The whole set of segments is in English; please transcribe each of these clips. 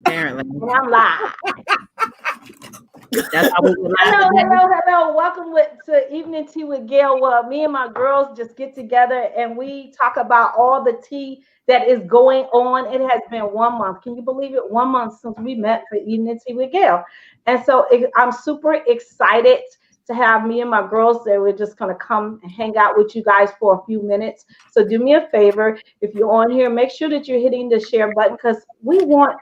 Apparently. And I'm live. That's how we would laugh Hello. Welcome to Evening Tea with Gail. Well, me and my girls just get together and we talk about all the tea that is going on. It has been 1 month. Can you believe it? 1 month since we met for Evening Tea with Gail. And so I'm super excited to have me and my girls there. We're just going to come and hang out with you guys for a few minutes. So do me a favor. If you're on here, make sure that you're hitting the share button because we want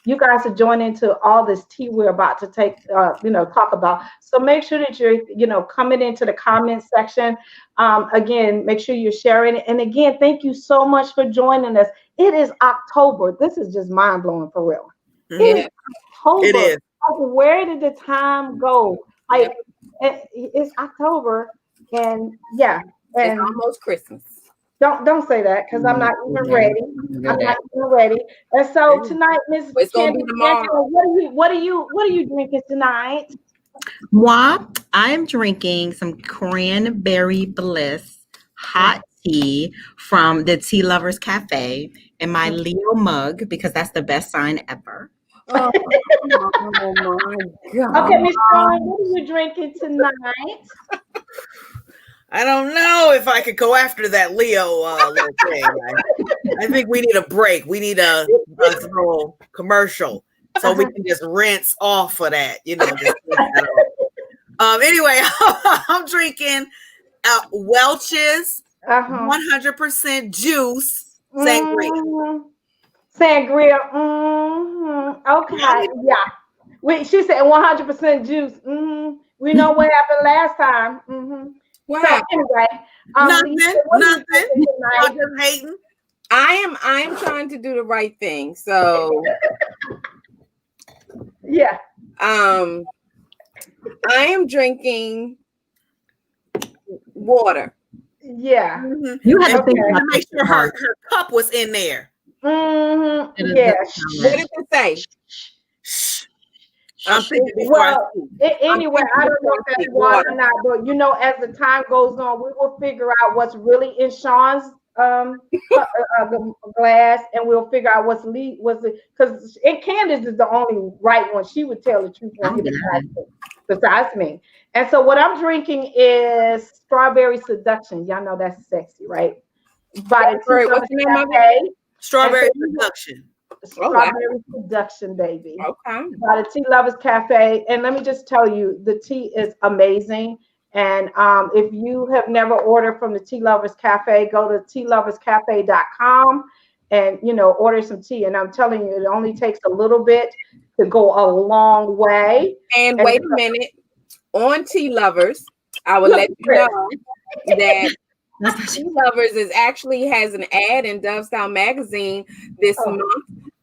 you guys to join into all this tea we're about to talk about. So make sure that you're, coming into the comment section. Again, make sure you're sharing it. And again, thank you so much for joining us. It is October. This is just mind blowing for real. It is October. It is. Like, where did the time go? Like, it's October, and yeah, and it's almost Christmas. Don't say that because I'm not even ready. I'm not even ready. And so tonight, Miss Candy, what are you drinking tonight? Moi, I'm drinking some cranberry bliss hot tea from the Tea Lovers Cafe in my Leo mug because that's the best sign ever. Oh my God. Okay, Miss Dawn, what are you drinking tonight? I don't know if I could go after that Leo little thing. I think we need a break. We need a little commercial so we can just rinse off of that. Anyway, I'm drinking Welch's 100% juice sangria. Sangria. Okay. Yeah. Wait, she said 100% juice. We know what happened last time. Wow. So anyway, nothing. Y'all just hating. I am trying to do the right thing. So yeah. I am drinking water. Yeah. You had to make sure her cup was in there. Yeah. What did it say? I'm thinking anyway, I don't know if that's water or not, but as the time goes on, we will figure out what's really in Sean's glass, and we'll figure out what's because Candace is the only right one. She would tell the truth besides me. And so what I'm drinking is Strawberry Seduction. Y'all know that's sexy, right? By the what's the name of it? Strawberry Seduction. Strawberry Seduction, baby. Okay. By the Tea Lovers Cafe. And let me just tell you, the tea is amazing. And if you have never ordered from the Tea Lovers Cafe, go to tealoverscafe.com and order some tea. And I'm telling you, it only takes a little bit to go a long way. And wait a minute, on Tea Lovers, I will let you know that Tea Lovers has an ad in Dovestyle Magazine this month.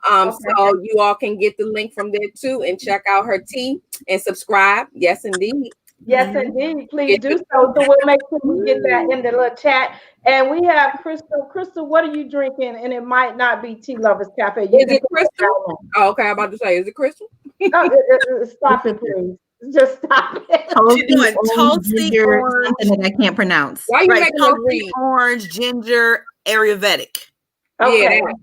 So you all can get the link from there too and check out her tea and subscribe. Yes, indeed. Yes, indeed. Please do so. So we'll make sure we get that in the little chat. And we have Crystal. Crystal, what are you drinking? And it might not be Tea Lovers Cafe. Is it Crystal? Oh, okay, I'm about to say, is it Crystal? No, stop it, please. Just stop it. She's doing toasty orange. Something that I can't pronounce. Why are you making us read? Orange, ginger, Ayurvedic. Okay. Yeah.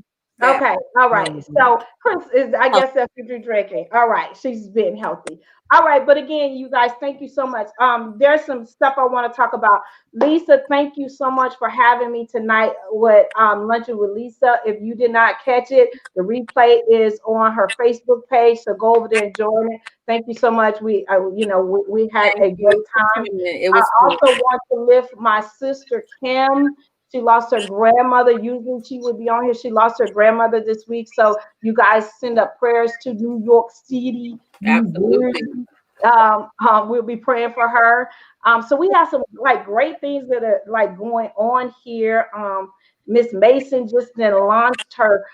Okay. All right. So Chris I guess that's what you're drinking. All right. She's being healthy. All right. But again, you guys, thank you so much. There's some stuff I want to talk about. Lisa, thank you so much for having me tonight with Lunching with Lisa. If you did not catch it, the replay is on her Facebook page. So go over there and join it. Thank you so much. We had a great time. I also want to lift my sister Kim. She lost her grandmother. Usually she would be on here. She lost her grandmother this week. So you guys send up prayers to New York City. Absolutely. We'll be praying for her. So we have some great things that are going on here. Miss Mason just then launched her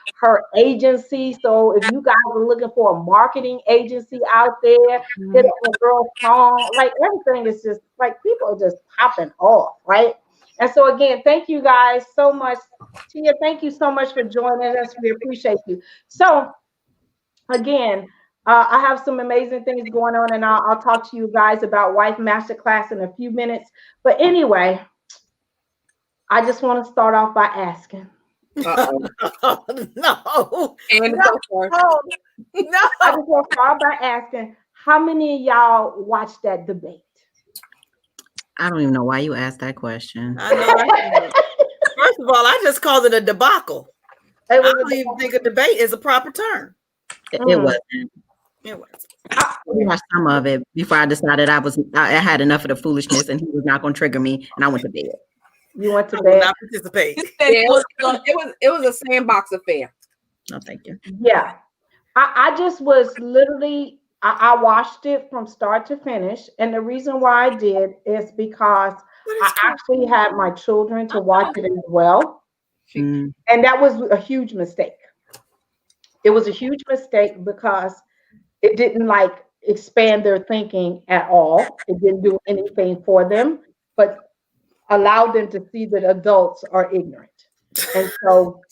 agency. So if you guys are looking for a marketing agency out there, hit up a girl's phone. Everything is just people are just popping off, right? And so again, thank you guys so much. Tia, thank you so much for joining us. We appreciate you. So again, I have some amazing things going on, and I'll talk to you guys about Wife Masterclass in a few minutes. But anyway, I just want to start off by asking, Uh-oh. Oh, no. And No. so forth. Oh, No. I just want to start by asking, how many of y'all watched that debate? I don't even know why you asked that question. I know. First of all, I just called it a debacle. It I was don't even think a debate is a proper term. It Mm. wasn't. It was. I watched some of it before I decided I had enough of the foolishness and he was not going to trigger me, and I went to bed. You went to I will bed? not participate. Yeah, it was a sandbox affair. No, thank you. Yeah. I just was literally, I watched it from start to finish. And the reason why I did is because I actually had my children to watch it as well. Mm. And that was a huge mistake. It was a huge mistake because it didn't like expand their thinking at all. It didn't do anything for them, but allowed them to see that adults are ignorant. And so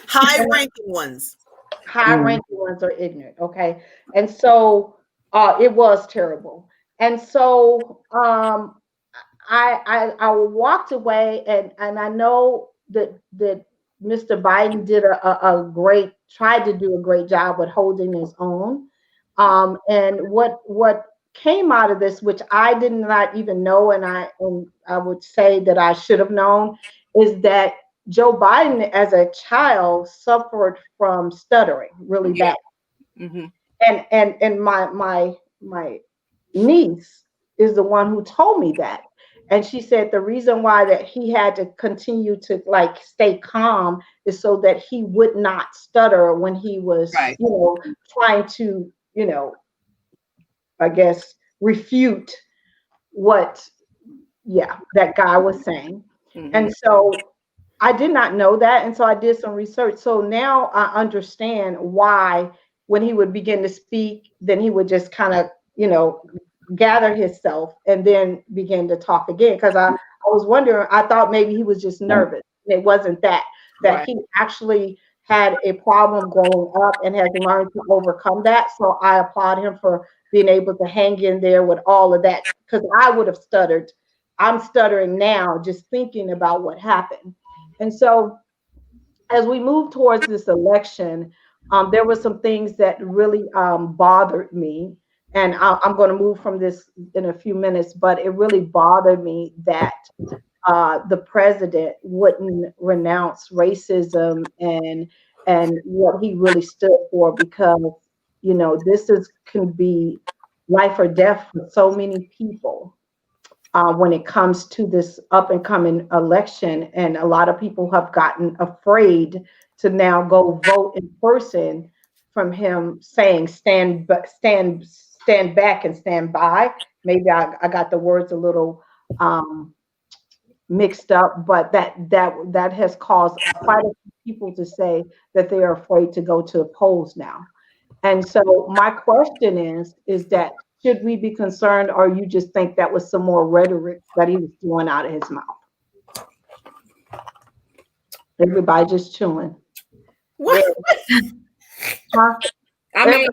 High ranking ones. high ranking ones are ignorant. Okay. And so it was terrible. And so I walked away, and I know that Mr. Biden did tried to do a great job with holding his own. And what came out of this, which I did not even know, and I would say that I should have known, is that Joe Biden as a child suffered from stuttering really bad. Mm-hmm. And my niece is the one who told me that. And she said the reason why that he had to continue to like stay calm is so that he would not stutter when he was, Right. trying to, I guess, refute what, that guy was saying. Mm-hmm. And so I did not know that. And so I did some research. So now I understand why when he would begin to speak, then he would just kind of, gather himself and then begin to talk again. Because I was wondering, I thought maybe he was just nervous. It wasn't that Right. he actually had a problem growing up and has learned to overcome that. So I applaud him for being able to hang in there with all of that, because I would have stuttered. I'm stuttering now just thinking about what happened. And so as we move towards this election, there were some things that really bothered me. And I'm going to move from this in a few minutes, but it really bothered me that the president wouldn't renounce racism and what he really stood for, because this can be life or death for so many people when it comes to this up and coming election. And a lot of people have gotten afraid to now go vote in person from him saying stand back and stand by. Maybe I got the words a little mixed up, but that has caused quite a few people to say that they are afraid to go to the polls now. And so my question is that, should we be concerned, or you just think that was some more rhetoric that he was throwing out of his mouth? Everybody just chewing. What? Huh? I mean,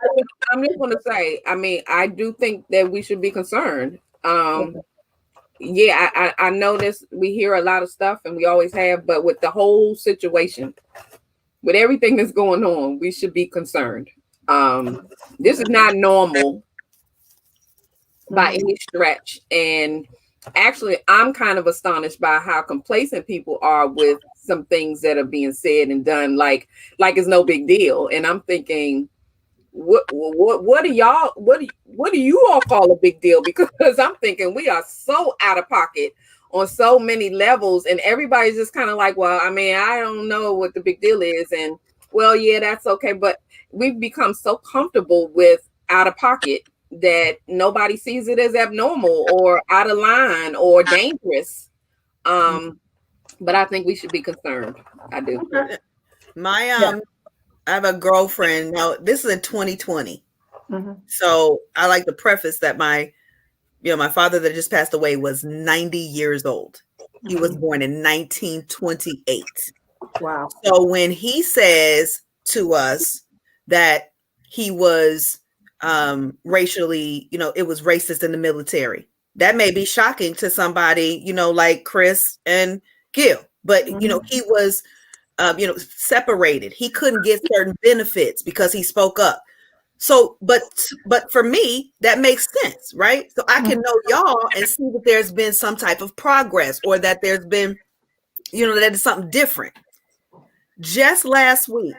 I'm just going to say, I do think that we should be concerned. Yeah, I notice we hear a lot of stuff, and we always have, but with the whole situation, with everything that's going on, we should be concerned. This is not normal by any stretch. And actually, I'm kind of astonished by how complacent people are with some things that are being said and done, like it's no big deal. And I'm thinking, what do you all call a big deal? Because I'm thinking we are so out of pocket on so many levels, and everybody's just kind of like, well, I don't know what the big deal is, and well, yeah, that's okay. But we've become so comfortable with out of pocket that nobody sees it as abnormal or out of line or dangerous. But I think we should be concerned. I do. I have a girlfriend. Now, this is in 2020. Mm-hmm. So I like to preface that my father that just passed away was 90 years old. He was born in 1928. Wow. So when he says to us that he was racially, it was racist in the military, that may be shocking to somebody, like Chris and Gail. But, he was separated. He couldn't get certain benefits because he spoke up. So, but for me, that makes sense, right? So I can know y'all and see that there's been some type of progress, or that there's been, that is something different. Just last week,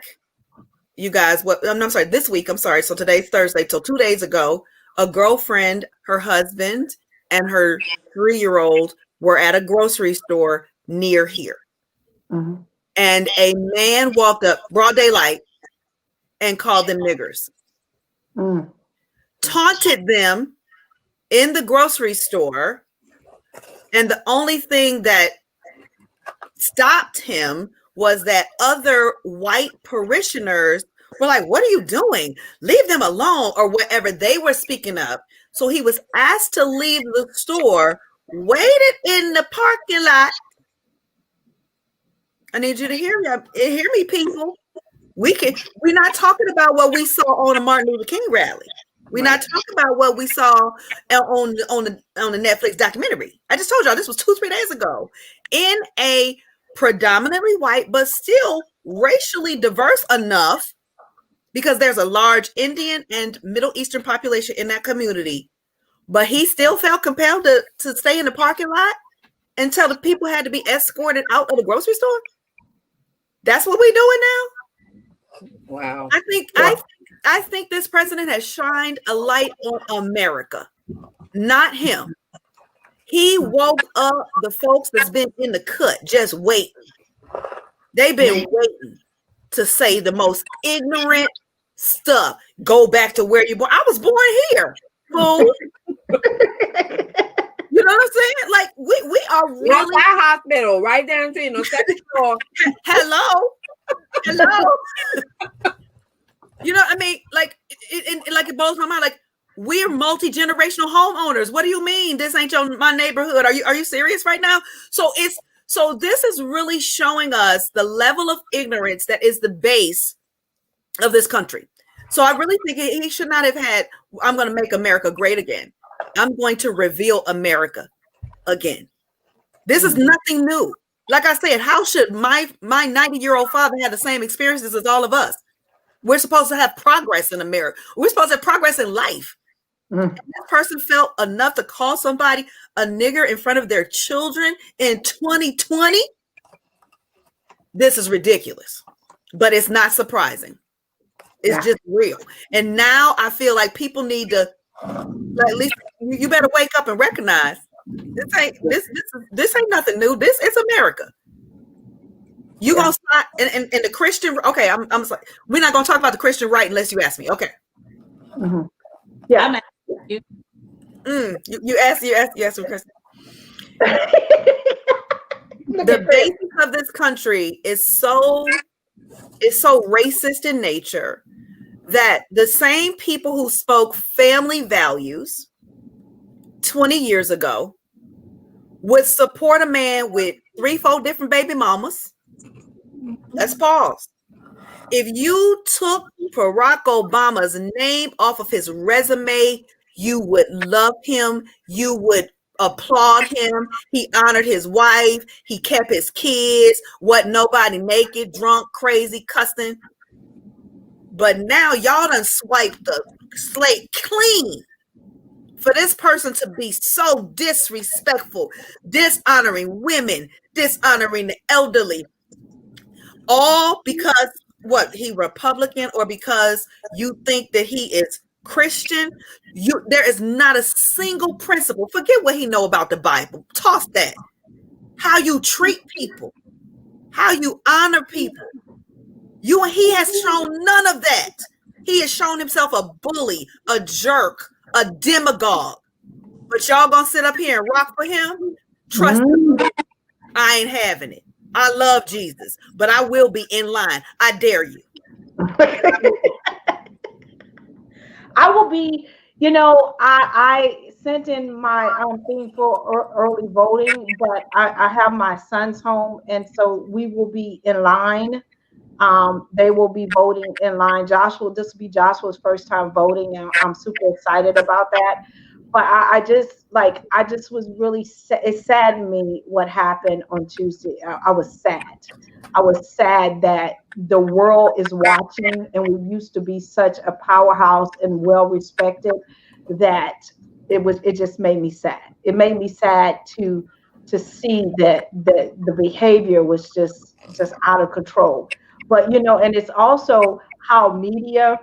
you guys, I'm sorry, this week, I'm sorry. So today's Thursday. So 2 days ago, a girlfriend, her husband, and her 3-year-old were at a grocery store near here. Mm-hmm. And a man walked up, broad daylight, and called them niggers. Taunted them in the grocery store. And the only thing that stopped him was that other white parishioners were like, "What are you doing? Leave them alone," or whatever they were speaking up. So he was asked to leave the store, waited in the parking lot. I need you to hear me, people. We're not talking about what we saw on a Martin Luther King rally. We're not talking about what we saw on the Netflix documentary. I just told y'all this was 2-3 days ago, in a predominantly white but still racially diverse enough, because there's a large Indian and Middle Eastern population in that community. But he still felt compelled to stay in the parking lot until the people had to be escorted out of the grocery store. That's what we're doing now. Wow. I think this president has shined a light on America, not him. He woke up the folks that's been in the cut, just waiting. They've been waiting to say the most ignorant stuff. Go back to where you born. I was born here, fool. You know what I'm saying? Like we are really that hospital right down to second floor. Hello. You know what I mean? Like it blows my mind. Like, we're multi-generational homeowners. What do you mean this ain't my neighborhood? Are you serious right now? So this is really showing us the level of ignorance that is the base of this country. So I really think he should not have had, "I'm going to make America great again. I'm going to reveal America again." This is nothing new. Like I said, how should my 90-year-old father have the same experiences as all of us? We're supposed to have progress in America. We're supposed to have progress in life. And this person felt enough to call somebody a nigger in front of their children in 2020. This is ridiculous, but it's not surprising. It's just real. And now I feel like people need to, at least you better wake up and recognize this ain't nothing new. This is America. You gonna start and the Christian? Okay, I'm sorry. We're not gonna talk about the Christian right unless you ask me. Okay. Mm-hmm. Yeah. I'm asking you. You asked me, Kristen. The basis of this country is so racist in nature that the same people who spoke family values 20 years ago would support a man with 3-4 different baby mamas. Let's pause. If you took Barack Obama's name off of his resume, you would love him. You would applaud him. He honored his wife. He kept his kids. Wasn't nobody naked, drunk, crazy, cussing. But now y'all done swiped the slate clean for this person to be so disrespectful, dishonoring women, dishonoring the elderly. All because what, he Republican, or because you think that he is Christian? There is not a single principle. Forget what he know about the Bible. Toss that. How you treat people, how you honor people. He has shown none of that. He has shown himself a bully, a jerk, a demagogue. But y'all gonna sit up here and rock for him? Trust me, I ain't having it. I love Jesus, but I will be in line. I dare you. I will be, I sent in my thing for early voting, but I have my sons home, and so we will be in line. They will be voting in line. This will be Joshua's first time voting, and I'm super excited about that. but I just was really it saddened me what happened on Tuesday. I was sad. I was sad that the world is watching, and we used to be such a powerhouse and well respected that it just made me sad. It made me sad to see that the behavior was just out of control. But and it's also how media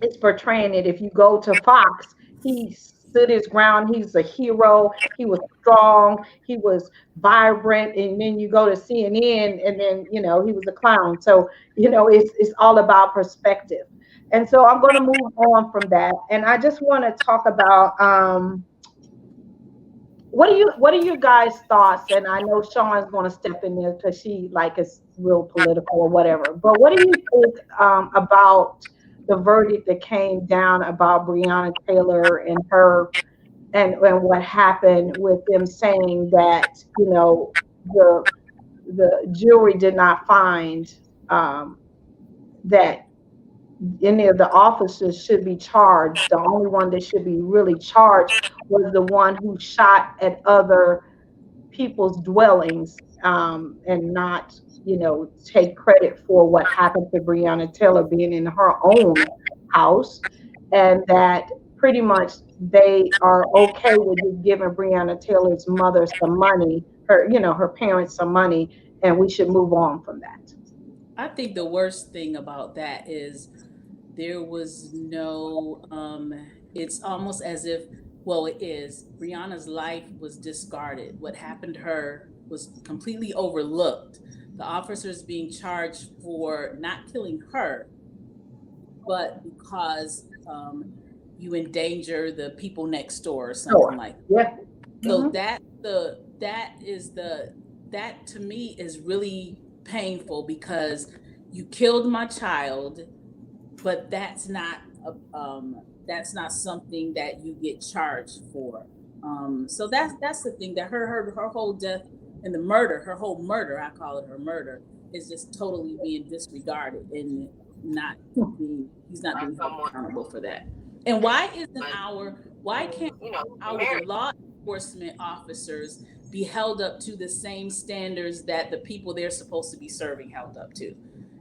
is portraying it. If you go to Fox, he stood his ground. He's a hero. He was strong. He was vibrant. And then you go to CNN, and then he was a clown. So it's all about perspective. And so I'm going to move on from that, and I just want to talk about what are you guys' thoughts? And I know Sean's going to step in there because she is real political or whatever. But what do you think about the verdict that came down about Breonna Taylor and her and what happened with them saying that the jury did not find that any of the officers should be charged. The only one that should be really charged was the one who shot at other people's dwellings, and not take credit for what happened to Breonna Taylor being in her own house, and that pretty much they are okay with just giving Breonna Taylor's mother some money, her parents some money, and we should move on from that. I think the worst thing about that is there was no, it's almost as if, well, it is. Brianna's life was discarded. What happened to her was completely overlooked. The officers being charged for not killing her, but because you endanger the people next door or something like that. Yeah. So that to me is really painful because you killed my child, but that's not something that you get charged for. So that's the thing, that her whole death and the murder, her whole murder, I call it her murder, is just totally being disregarded and he's not being held accountable for that. And why can't our law enforcement officers be held up to the same standards that the people they're supposed to be serving held up to?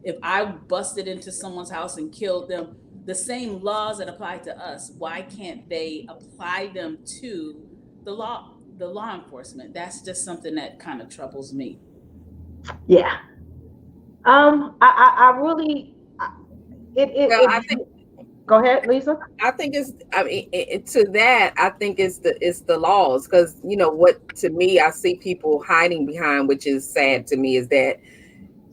If I busted into someone's house and killed them, the same laws that apply to us, why can't they apply them to the law enforcement? That's just something that kind of troubles me. Yeah. I really I think. Go ahead, Lisa. I think to that, I think it's the laws, because what, to me, I see people hiding behind, which is sad to me, is that,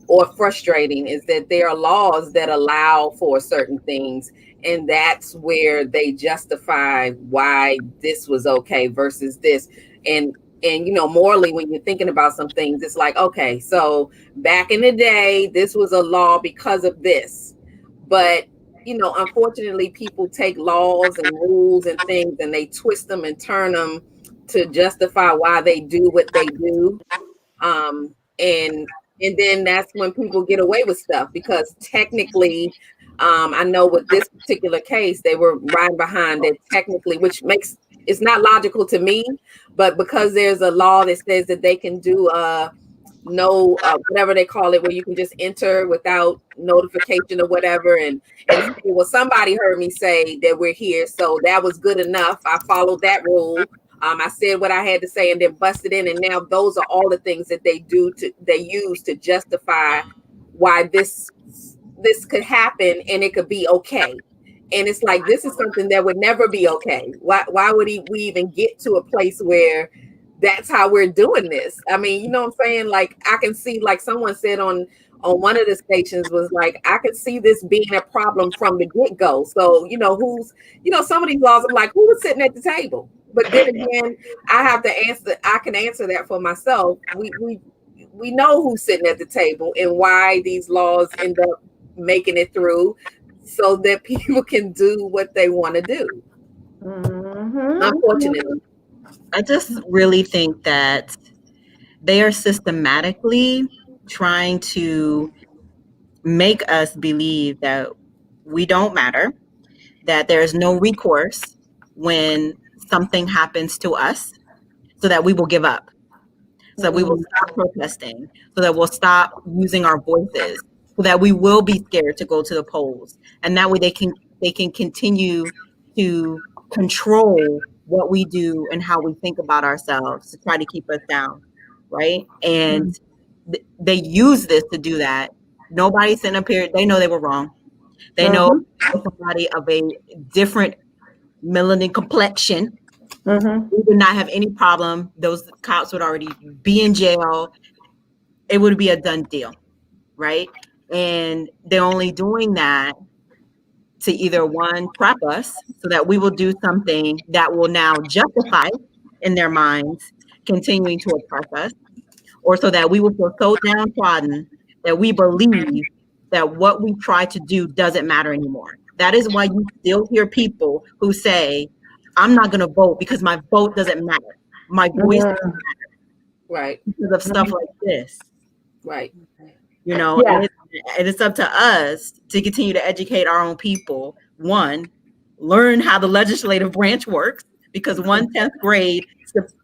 or frustrating, is that there are laws that allow for certain things, and that's where they justify why this was okay versus this. And morally, when you're thinking about some things, it's like, okay, so back in the day, this was a law because of this. But unfortunately, people take laws and rules and things and they twist them and turn them to justify why they do what they do. And then that's when people get away with stuff, because technically, I know with this particular case, they were right behind it technically, which makes it's not logical to me, but because there's a law that says that they can do no whatever they call it, where you can just enter without notification or whatever, and well, somebody heard me say that we're here, so that was good enough. I followed that rule. I said what I had to say and then busted in, and now those are all the things that they use to justify why this could happen and it could be okay. And it's like, this is something that would never be okay. Why would we even get to a place where that's how we're doing this? I mean, you know what I'm saying? Like, I can see, like someone said on one of the stations, was like, I could see this being a problem from the get-go. So, some of these laws, I'm like, who was sitting at the table? But then again, I can answer that for myself. We know who's sitting at the table and why these laws end up making it through, so that people can do what they want to do. Mm-hmm. Unfortunately. I just really think that they are systematically trying to make us believe that we don't matter, that there is no recourse when something happens to us so that we will give up, so that we will stop protesting, so that we'll stop using our voices, so that we will be scared to go to the polls. And that way they can continue to control what we do and how we think about ourselves to try to keep us down, right? And they use this to do that. Nobody's sitting up here, they know they were wrong. They know somebody of a different melanin complexion, we would not have any problem. Those cops would already be in jail. It would be a done deal, right? And they're only doing that to either one, trap us so that we will do something that will now justify in their minds continuing to oppress us, or so that we will feel so downtrodden that we believe that what we try to do doesn't matter anymore. That is why you still hear people who say, I'm not going to vote because my vote doesn't matter. My voice doesn't matter. Right. Because of stuff like this. Right. You know, and it's up to us to continue to educate our own people. One, learn how the legislative branch works, because 10th grade,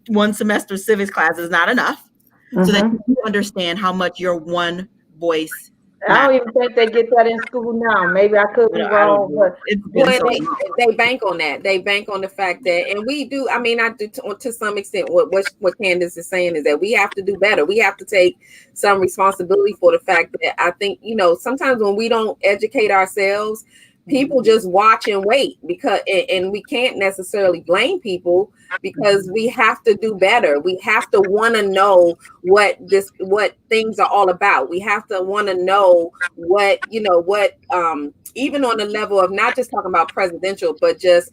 one semester civics class is not enough. So that you understand how much your one voice matters. I don't even think they get that in school now. Maybe I could be wrong, but they bank on that. They bank on the fact that, and we do. I mean, I do to some extent. What Candace is saying is that we have to do better. We have to take some responsibility for the fact that I think, you know, sometimes when we don't educate ourselves, people just watch and wait, because and we can't necessarily blame people, because we have to do better. We have to want to know what things are all about. We have to want to know what even on the level of not just talking about presidential, but just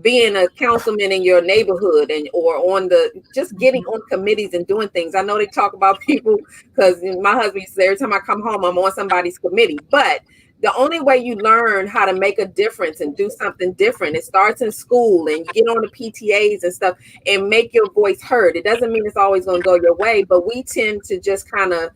being a councilman in your neighborhood, and or on just getting on committees and doing things. I know they talk about people, because my husband says every time I come home, I'm on somebody's committee, but the only way you learn how to make a difference and do something different, it starts in school, and you get on the PTAs and stuff and make your voice heard. It doesn't mean it's always going to go your way, but we tend to just kind of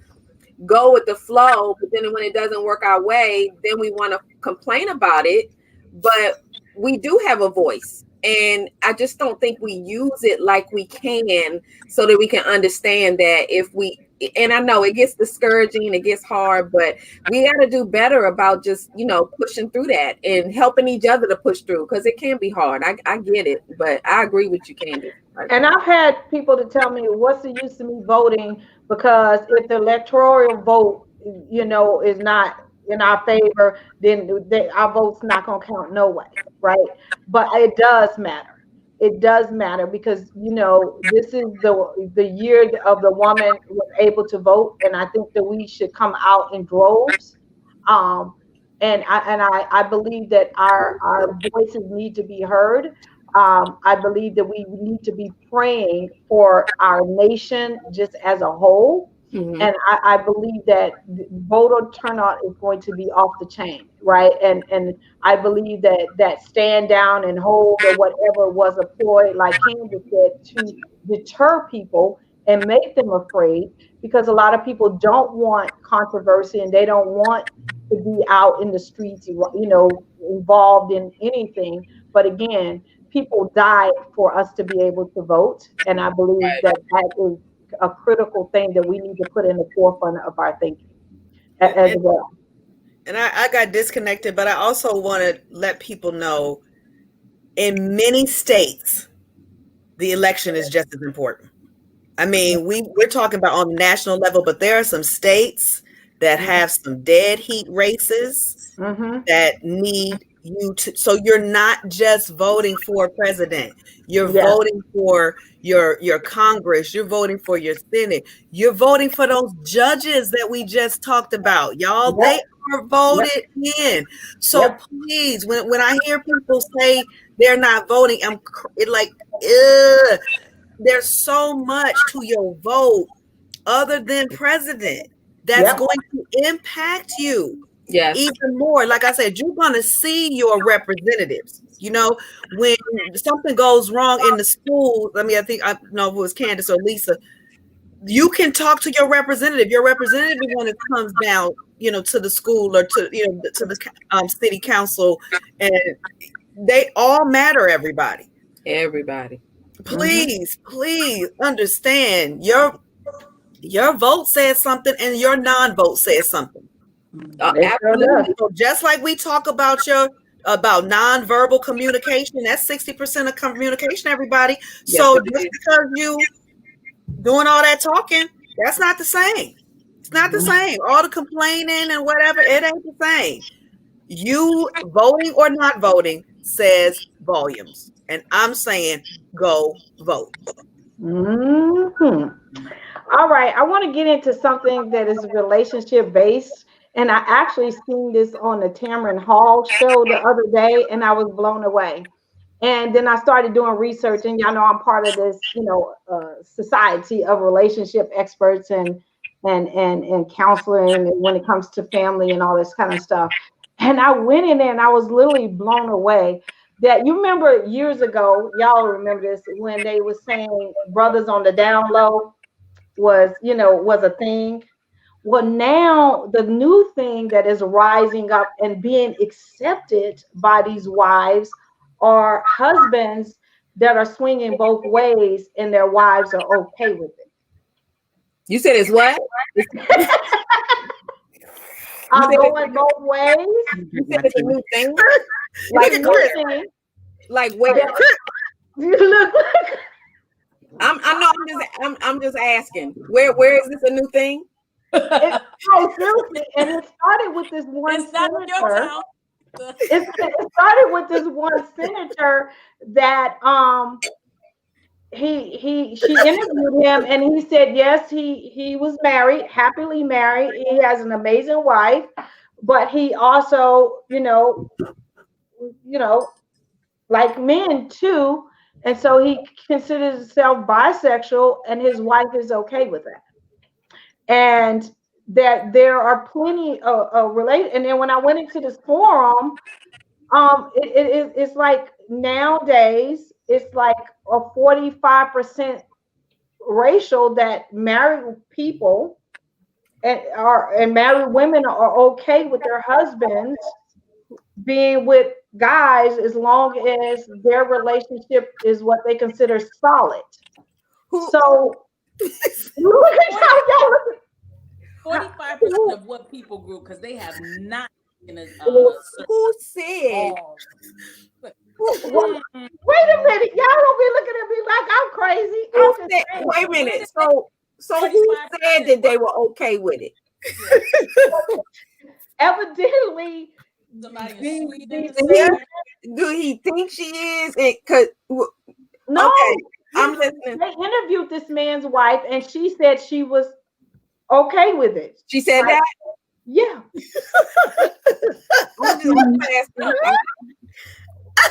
go with the flow. But then when it doesn't work our way, then we want to complain about it. But we do have a voice, and I just don't think we use it like we can, so that we can understand that and I know it gets discouraging, it gets hard, but we got to do better about just, pushing through that and helping each other to push through, because it can be hard. I get it, but I agree with you, Candace. And I've had people to tell me, what's the use of me voting? Because if the electoral vote, is not in our favor, then our vote's not going to count no way, right? But it does matter. It does matter, because this is the year of the woman was able to vote, and I think that we should come out in droves. And I believe that our voices need to be heard. I believe that we need to be praying for our nation just as a whole. Mm-hmm. And I believe that voter turnout is going to be off the chain, right? And I believe that stand down and hold, or whatever, was a ploy, like Candace said, to deter people and make them afraid, because a lot of people don't want controversy, and they don't want to be out in the streets, involved in anything. But again, people died for us to be able to vote, and I believe that is a critical thing that we need to put in the forefront of our thinking as well. And I got disconnected, but I also want to let people know, in many states, the election is just as important. I mean, we're talking about on the national level, but there are some states that have some dead heat races that need you to. So you're not just voting for a president. You're voting for your Congress. You're voting for your Senate. You're voting for those judges that we just talked about. Y'all, they are voted in. So please, when I hear people say they're not voting, I'm like, ugh. There's so much to your vote other than president that's going to impact you even more. Like I said, you're going to see your representatives. When something goes wrong in the school, I mean, I don't know if it was Candace or Lisa, you can talk to your representative. Your representative, when it comes down, to the school or to the city council, and they all matter, everybody. Everybody. Please, please understand your vote says something and your non-vote says something. Absolutely. So just like we talk about non-verbal communication, that's 60% of communication, everybody. Yes, So it just is. because you doing all that talking, that's not the same. It's not the same. All the complaining and whatever, it ain't the same. You voting or not voting says volumes. And I'm saying go vote. Mm-hmm. All right, I want to get into something that is relationship based. And I actually seen this on the Tamron Hall show the other day, and I was blown away. And then I started doing research, and y'all know I'm part of this, society of relationship experts and counseling when it comes to family and all this kind of stuff. And I went in there, and I was literally blown away. That you remember years ago, y'all remember this when they were saying brothers on the down low was a thing. Well, now the new thing that is rising up and being accepted by these wives are husbands that are swinging both ways and their wives are okay with it. You said it's what? I'm going both ways. You said it's a new thing? Like New thing. Like where? You look like I'm just asking. Where is this a new thing? no, seriously. And it started with this one It's not your senator. town. It started with this one senator that she interviewed him and he said yes, he was married, happily married. He has an amazing wife, but he also, like men too. And so he considers himself bisexual and his wife is okay with that. And that there are plenty of relate. And then when I went into this forum, it's like nowadays it's like a 45% ratio that married people and married women are okay with their husbands being with guys as long as their relationship is what they consider solid. So look at y'all look 45% of what people grew because they have not in a Who said? wait a minute, y'all don't be looking at me like I'm crazy. I'm just saying. Wait a minute. So who said that they were okay with it? Evidently, somebody in Sweden. Do he think she is? Cause no. Okay, I'm listening. They interviewed this man's wife, and she said she was okay with it. She said that. Yeah. I'm just asking.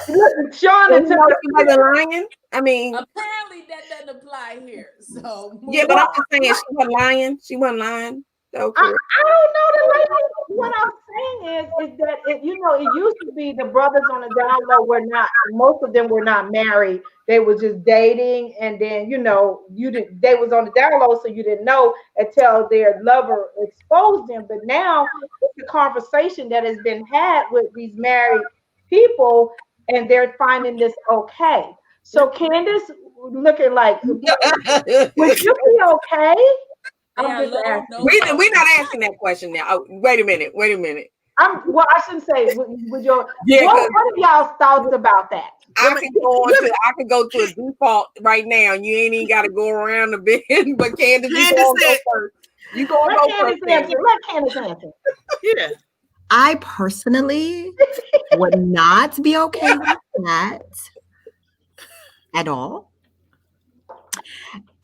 Look, Sean, You know she wasn't lying. I mean, apparently that doesn't apply here. So yeah, but I'm just saying she wasn't lying. She wasn't lying. Okay. I don't know the lady. What I'm saying is that it used to be the brothers on the down low were not. Most of them were not married. They were just dating, and then you didn't. They was on the down low, so you didn't know until their lover exposed them. But now it's a conversation that has been had with these married people, and they're finding this okay. So Candace, looking like, would you be okay? We're not asking that question now. Oh, wait a minute. I shouldn't say with your. What are y'all's thoughts about that? I could go to a default right now, and you ain't even got to go around the bend. But Candace, you go first. You go first. Let Candace answer. Yeah. I personally would not be okay with that at all.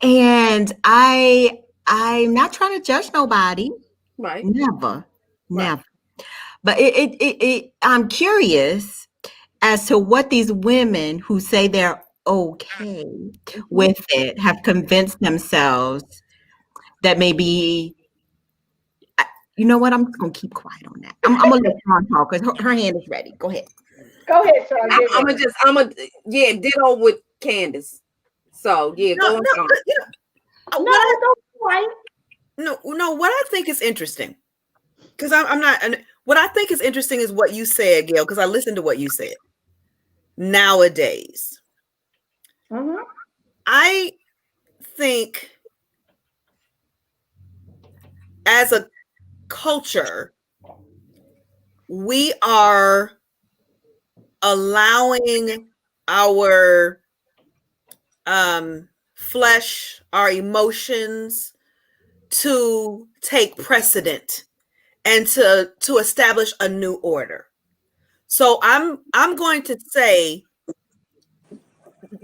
And I'm not trying to judge nobody. Right. Never. But I'm curious as to what these women who say they're okay with it have convinced themselves that maybe. You know what? I'm just gonna keep quiet on that. I'm gonna let Sean talk because her hand is ready. Go ahead. Go ahead, Sean. Ditto with Candace. So yeah, go on. No, what I think is interesting, because I'm not. What I think is interesting is what you said, Gail, because I listened to what you said. Nowadays, Mm-hmm. I think as a culture, we are allowing our flesh, our emotions to take precedent and to establish a new order. So I'm going to say,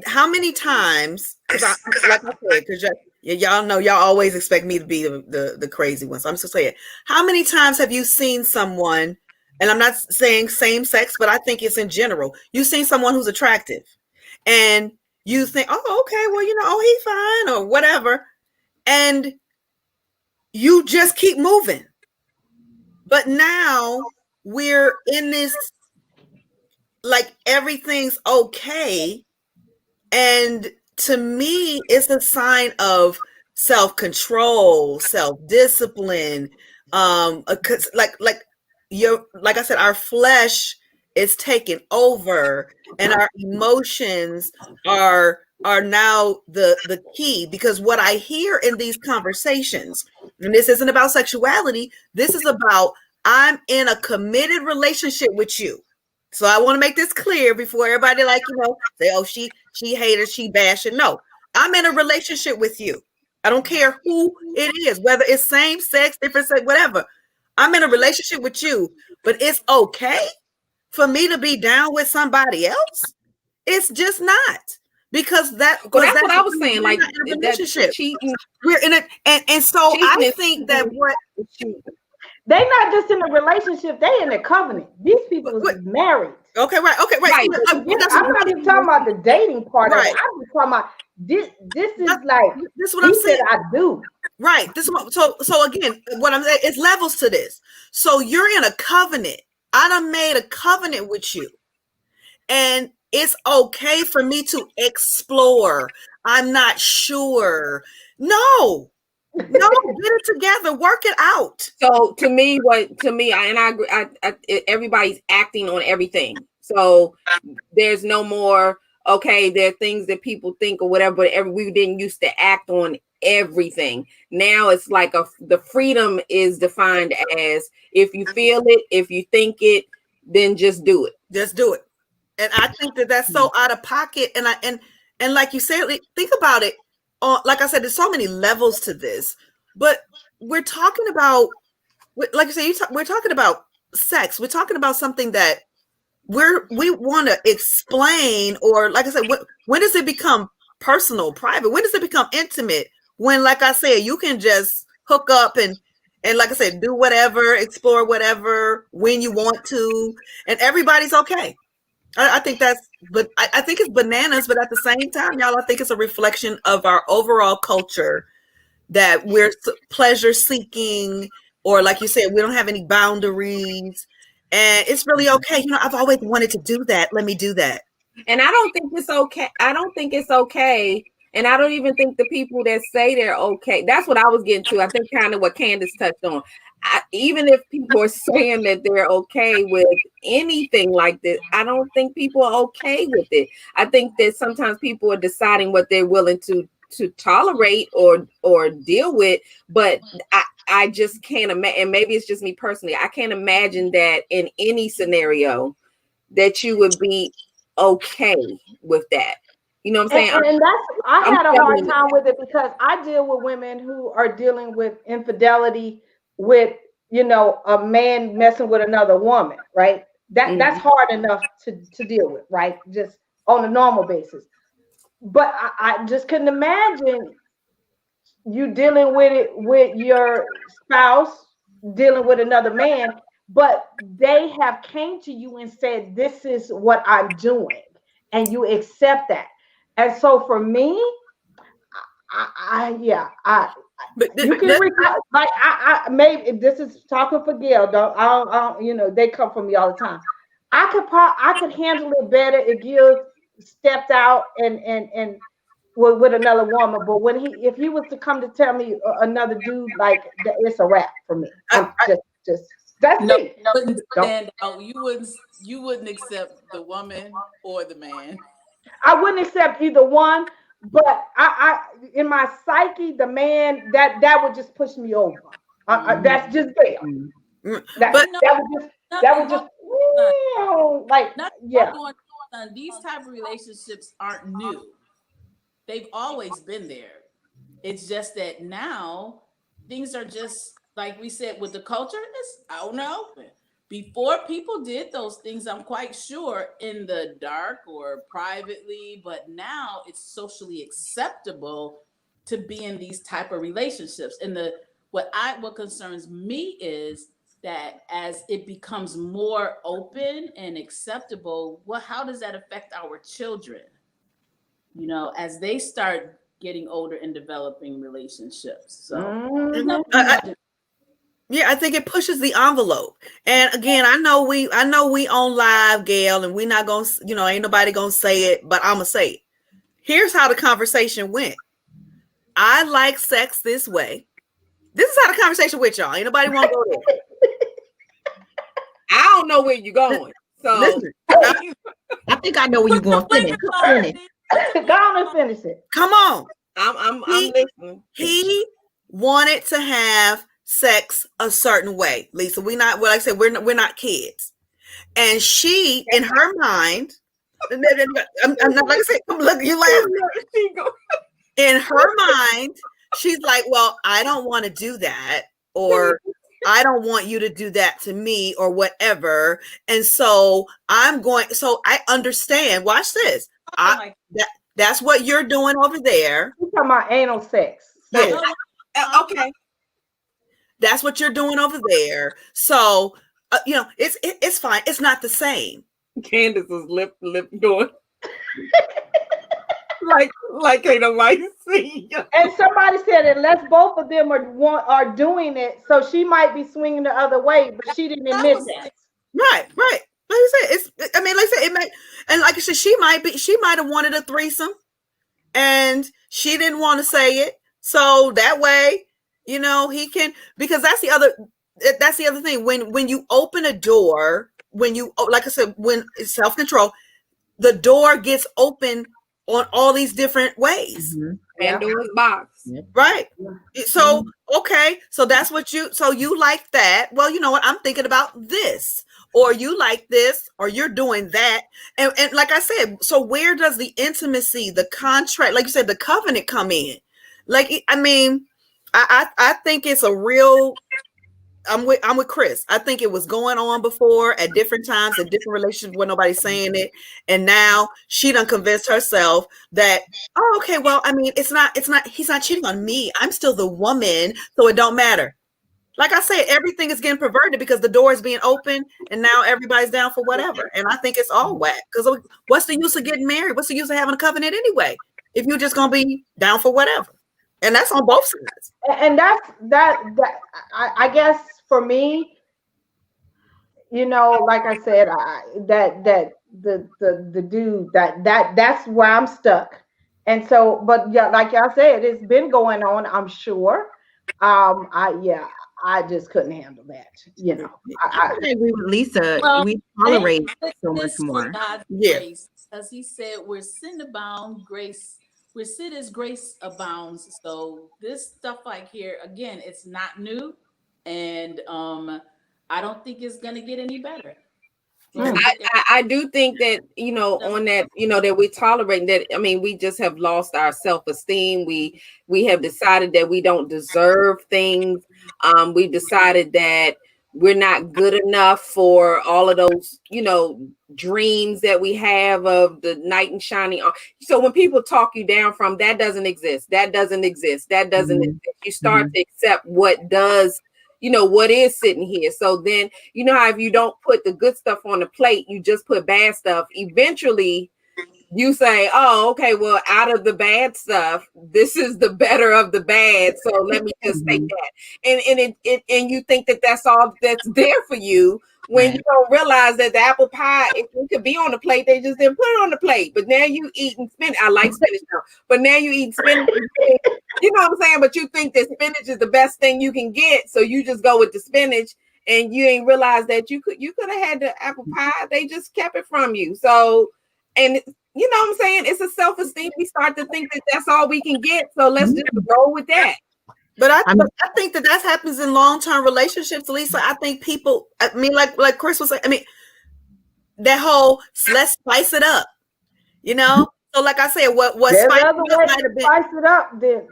how many times, because I like I said, because y'all know y'all always expect me to be the crazy one. So I'm just saying, how many times have you seen someone, and I'm not saying same sex, but I think it's in general, you've seen someone who's attractive and you think, oh, okay, well, oh, he's fine or whatever. And you just keep moving. But now we're in this, like, everything's okay. And to me, it's a sign of self-control, self-discipline. Like I said, our flesh is taken over, and our emotions are now the key. Because what I hear in these conversations, and this isn't about sexuality, this is about, I'm in a committed relationship with you. So I want to make this clear before everybody, say, oh, she hated, she bashing. No, I'm in a relationship with you. I don't care who it is, whether it's same sex, different sex, whatever. I'm in a relationship with you, but it's okay for me to be down with somebody else. It's just not, because that's what I was saying. Like, in a relationship, cheating, we're in it, and so I think that what. They not just in a relationship, they in a covenant. These people is married. Okay, right. I'm not even talking about the dating part of it. I'm just talking about this is like, this is what I'm saying. I do. Right. This is what, so again, what I'm saying, it's levels to this. So you're in a covenant. I done made a covenant with you. And it's okay for me to explore. I'm not sure. No, get it together, work it out. So to me, I agree. Everybody's acting on everything. So there's no more, okay, there are things that people think or whatever, but we didn't used to act on everything. Now it's like the freedom is defined as, if you feel it, if you think it, then just do it. Just do it. And I think that that's so out of pocket. And like you said, think about it. Like I said, there's so many levels to this, but we're talking about, like you said, we're talking about sex. We're talking about something that we want to explain, or like I said, when does it become personal, private? When does it become intimate? When, like I said, you can just hook up and like I said, do whatever, explore whatever when you want to, and everybody's okay. I think but I think it's bananas, but at the same time, y'all, I think it's a reflection of our overall culture, that we're pleasure seeking, or like you said, we don't have any boundaries, and it's really okay. I've always wanted to do that. Let me do that. And I don't think it's okay. And I don't even think the people that say they're okay, that's what I was getting to. I think kind of what Candace touched on. Even if people are saying that they're okay with anything like this, I don't think people are okay with it. I think that sometimes people are deciding what they're willing to tolerate or deal with, but I just can't imagine, and maybe it's just me personally, I can't imagine that in any scenario that you would be okay with that. You know what I'm saying? And I had a hard time with it, because I deal with women who are dealing with infidelity, with a man messing with another woman, right? That's hard enough to deal with, right? Just on a normal basis. But I just couldn't imagine you dealing with it with your spouse, dealing with another man, but they have came to you and said, this is what I'm doing, and you accept that. And so for me, you can recall, like, I maybe this is talking for Gail. I don't, they come from me all the time. I could handle it better if Gil stepped out and with another woman. But if he was to come to tell me another dude, like, it's a wrap for me. That's me. No, you wouldn't accept the woman or the man. I wouldn't accept either one, but I in my psyche, the man that would just push me over. That's just Gail. Mm. That But You know, that would just that would nothing just wrong. like Nothing yeah. going on. These type of relationships aren't new. They've always been there. It's just that now things are just like we said with the culture, it's out and open. Before people did those things, I'm quite sure in the dark or privately, but now it's socially acceptable to be in these type of relationships. And what concerns me is that as it becomes more open and acceptable, how does that affect our children? As they start getting older and developing relationships. So Mhm. yeah, I think it pushes the envelope. And again, I know we on live, Gail, and we not gonna, ain't nobody gonna say it, but I'm gonna say it. Here's how the conversation went. I like sex this way. This is how the conversation with y'all. Ain't nobody want to go there. I don't know where you're going. So Listen, I think I know where you're going. Finish. Go on and finish it. come on. I'm listening. He wanted to have sex a certain way, Lisa. Like I said, we're not kids. And she, in her mind, I'm not, like I said, look, you laughing. In her mind, she's like, well, I don't want to do that, or I don't want you to do that to me, or whatever. And so so I understand. Watch this. That's what you're doing over there. You're talking about anal sex. Yeah. Okay. That's what you're doing over there. So, it's fine. It's not the same. Candace's lip doing like ain't nobody see. And somebody said unless both of them are doing it, so she might be swinging the other way, but she didn't admit that. Right. Like I said, like I said, it may, and like I said, she might have wanted a threesome, and she didn't want to say it. So that way, he can, because that's the other thing. When you open a door, like I said, when it's self-control, the door gets open on all these different ways. Pandora's box. Right. So, okay. So that's what you like that. Well, you know what? I'm thinking about this, or you like this, or you're doing that. And like I said, so where does the intimacy, the contract, like you said, the covenant come in? Like, I mean, I think it's a real, I'm with Chris. I think it was going on before at different times in different relationships where nobody's saying it. And now she done convinced herself that, oh, okay, well, I mean, he's not cheating on me. I'm still the woman, so it don't matter. Like I said, everything is getting perverted because the door is being open and now everybody's down for whatever. And I think it's all whack, because what's the use of getting married? What's the use of having a covenant anyway, if you're just going to be down for whatever? And that's on both sides. And that's I guess for me, like I said, the dude that's where I'm stuck. And so, but yeah, like y'all said, it's been going on, I'm sure. I just couldn't handle that. I agree with Lisa. We tolerate so much more. God's grace, as he said, where sin abounds, where sin is, grace abounds. So this stuff like here, again, it's not new, and I don't think it's gonna get any better. I do think that, on that, that we tolerate that. I mean, we just have lost our self-esteem. We have decided that we don't deserve things. We've decided that we're not good enough for all of those, dreams that we have of the knight in shining armor. So when people talk you down from that doesn't exist, that doesn't exist, that doesn't exist, you start to accept what does, what is sitting here. So then, how if you don't put the good stuff on the plate, you just put bad stuff, eventually you say, oh, okay, well, out of the bad stuff, this is the better of the bad. So let me just take that. And you think that that's all that's there for you, when you don't realize that the apple pie, it could be on the plate, they just didn't put it on the plate. But now you eating spinach. I like spinach now, but now you eat spinach. You know what I'm saying? But you think that spinach is the best thing you can get, so you just go with the spinach, and you ain't realize that you could have had the apple pie. They just kept it from you. So, and you know what I'm saying? It's a self-esteem. We start to think that that's all we can get. So let's just go with that. But I think that happens in long-term relationships, Lisa. I think people, I mean, like Chris was saying, I mean, that whole let's spice it up, you know. So like I said, what There's spice other it up ways might to have been spice it up. Then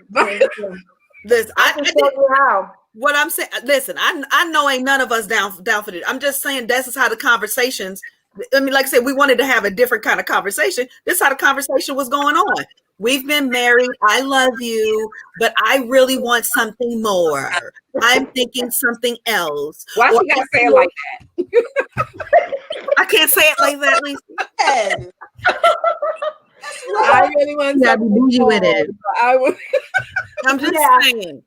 this. I can show you how. What I'm saying, listen, I know ain't none of us down for it. I'm just saying this is how the conversations. I mean, like I said, we wanted to have a different kind of conversation. This is how the conversation was going on. We've been married. I love you, but I really want something more. I'm thinking something else. Why she gotta say it like that? I can't say it like that, Lisa. I really want Yeah, be bougie with it. I would. I'm just saying.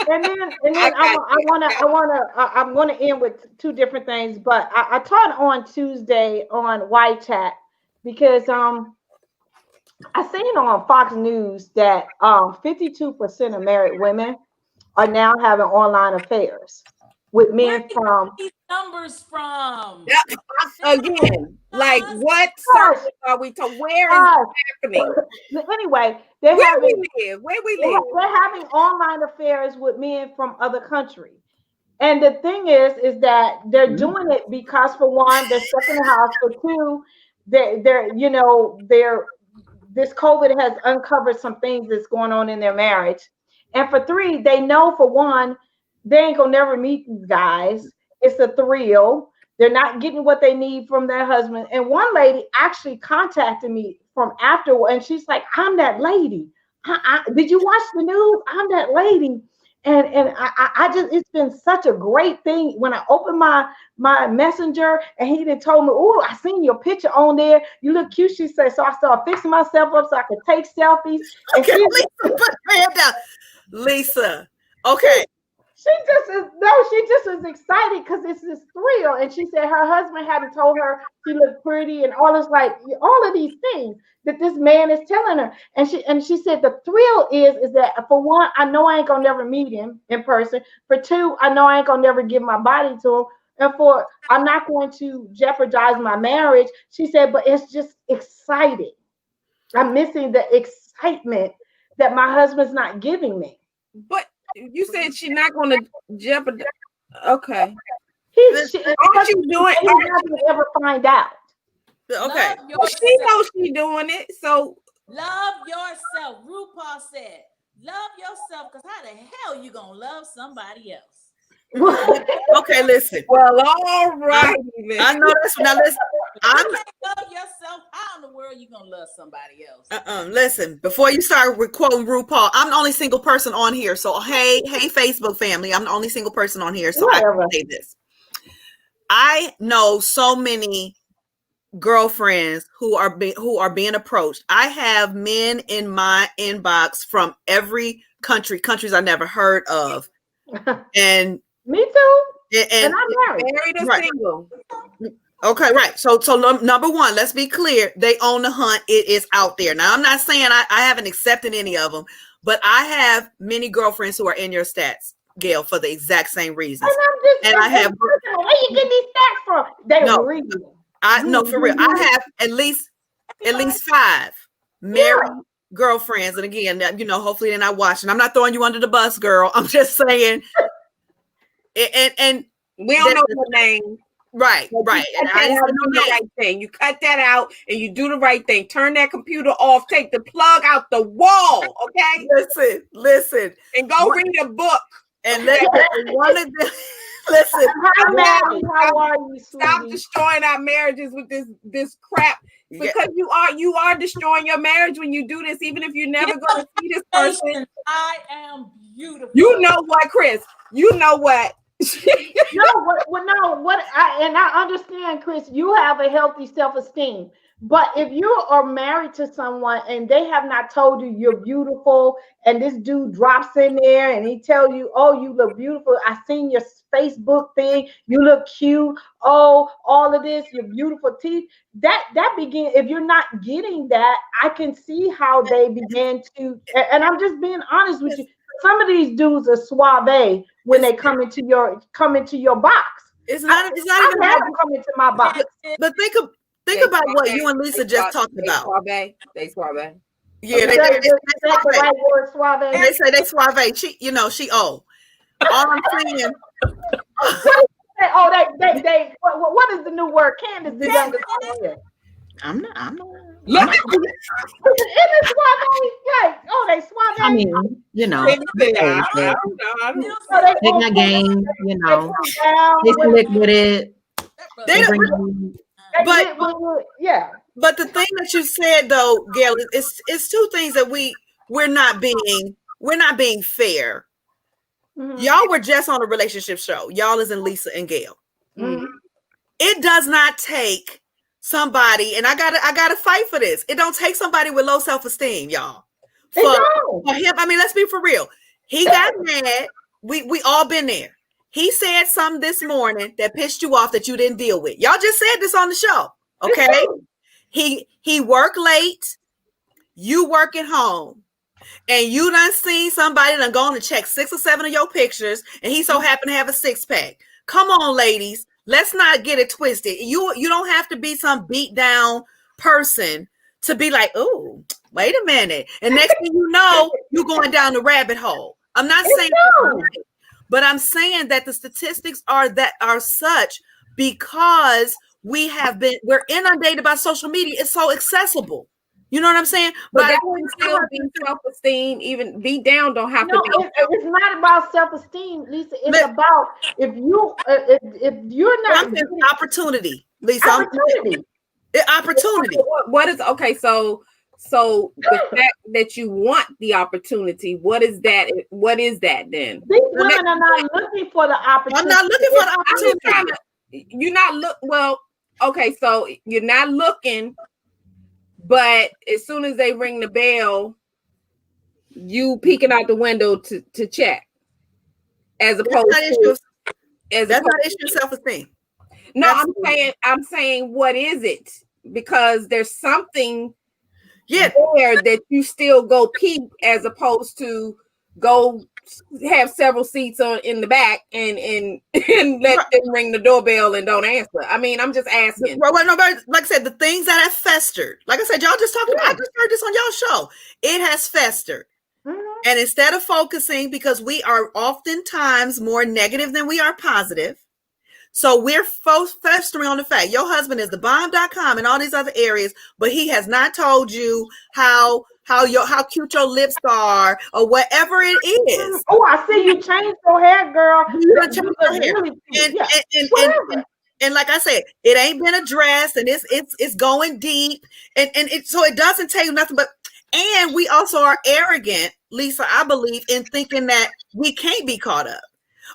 And then I'm gonna end with two different things. But I taught on Tuesday on White Chat because I seen on Fox News that 52% of married women are now having online affairs with men from. These numbers from Again, like what circle are we to? Where is it happening? Anyway, Where we live? They're having online affairs with men from other countries. And the thing is that they're doing it because, for one, they're stuck in the house. For two, this COVID has uncovered some things that's going on in their marriage. And for three, they know, for one, they ain't gonna never meet these guys. It's a thrill. They're not getting what they need from their husband. And one lady actually contacted me from afterward, and she's like, "I'm that lady. Did you watch the news? I'm that lady." And I just, it's been such a great thing when I opened my messenger and he done told me, "Oh, I seen your picture on there. You look cute." She said, so I started fixing myself up so I could take selfies. And Okay, Lisa, put your hand down. Lisa, okay. She just is excited because it's this thrill. And she said her husband hadn't told her she looked pretty and all this, like all of these things that this man is telling her. And she said the thrill is that, for one, I know I ain't gonna never meet him in person. For two, I know I ain't gonna never give my body to him. And for, I'm not going to jeopardize my marriage. She said, but it's just exciting. I'm missing the excitement that my husband's not giving me. But you said she's not going to jeopardize. Okay. Aren't you doing? He's not going to ever find out. Okay. Well, she knows she's doing it. So love yourself. RuPaul said, "Love yourself, because how the hell you gonna love somebody else?" Okay, listen. Well, all right. I know this. Now listen. You can't love yourself. How in the world you gonna love somebody else? Listen, before you start quoting RuPaul, I'm the only single person on here. So hey, Facebook family, I'm the only single person on here. So Whatever. I can say this. I know so many girlfriends who are being approached. I have men in my inbox from every countries I never heard of. And me too. And I'm married or single. Okay, right. So number one, let's be clear. They own the hunt. It is out there. Now, I'm not saying I haven't accepted any of them, but I have many girlfriends who are in your stats, Gail, for the exact same reasons. I have. Where you get these stats from? No, for real. I have at least 5 married girlfriends, and again, hopefully they're not watching. I'm not throwing you under the bus, girl. I'm just saying. And we don't know the name. Right. And I do the right thing. You cut that out and you do the right thing. Turn that computer off. Take the plug out the wall. Okay. Listen. And go read a book. And one of them. Listen. How are you? Stop destroying our marriages with this crap. Because you are destroying your marriage when you do this. Even if you're never going to see this person. I am beautiful. You know what, Chris? You know what? I understand, Chris, you have a healthy self-esteem, but if you are married to someone and they have not told you you're beautiful, and this dude drops in there and he tell you, "Oh, you look beautiful. I seen your Facebook thing. You look cute. Oh, all of this, your beautiful teeth." That begin. If you're not getting that, I can see how they begin to. And I'm just being honest with you. Some of these dudes are suave when they come into your box. It's not even come into my box. But Think about what you and Lisa just talked about. They suave. Yeah, they the right word, suave. They say they suave. She old. All I'm saying. What is the new word? Candace, the youngest one here. I'm not. Is it suave? Yeah. Oh, they suave. I mean, you know, I they don't know. got game. You know, they slick with it. Yeah. But the thing that you said though, Gail, it's two things that we're not being fair. Mm-hmm. Y'all were just on a relationship show. Y'all is in Lisa and Gail. Mm-hmm. It does not take somebody, and I gotta fight for this. It don't take somebody with low self-esteem, y'all. For him, I mean, let's be for real. He got mad. We all been there. He said something this morning that pissed you off that you didn't deal with. Y'all just said this on the show. Okay. He worked late. You work at home. And you done seen somebody done gone to check 6 or 7 of your pictures, and he so happened to have a 6-pack. Come on, ladies. Let's not get it twisted. You don't have to be some beat down person to be like, oh, wait a minute. And next thing you know, you're going down the rabbit hole. I'm not saying but I'm saying that the statistics are such because we're inundated by social media. It's so accessible. You know what I'm saying? But that wouldn't still be self-esteem. Even beat down don't have to be. It's not about self-esteem, Lisa. It's about if you're not opportunity, Lisa. Opportunity. What is okay? So the fact that you want the opportunity, what is that? What is that then? These women are not looking for the opportunity. I'm not looking for the opportunity. You're not well. Okay, so you're not looking. But as soon as they ring the bell, you peeking out the window to check. As opposed to that's not issue self-esteem. No, absolutely. I'm saying what is it? Because there's something there that you still go peek as opposed to go have several seats in the back and let them ring the doorbell and don't answer. I mean, I'm just asking. Well, nobody, like I said, the things that have festered. Like I said, y'all just talking about. I just heard this on y'all show. It has festered, and instead of focusing, because we are oftentimes more negative than we are positive. So we're festering on the fact your husband is the bomb.com and all these other areas, but he has not told you how cute your lips are or whatever it is. Oh, I see you changed your hair, girl. You changed your hair. And like I said, it ain't been addressed, and it's going deep, and so it doesn't tell you nothing. But and we also are arrogant, Lisa, I believe, in thinking that we can't be caught up.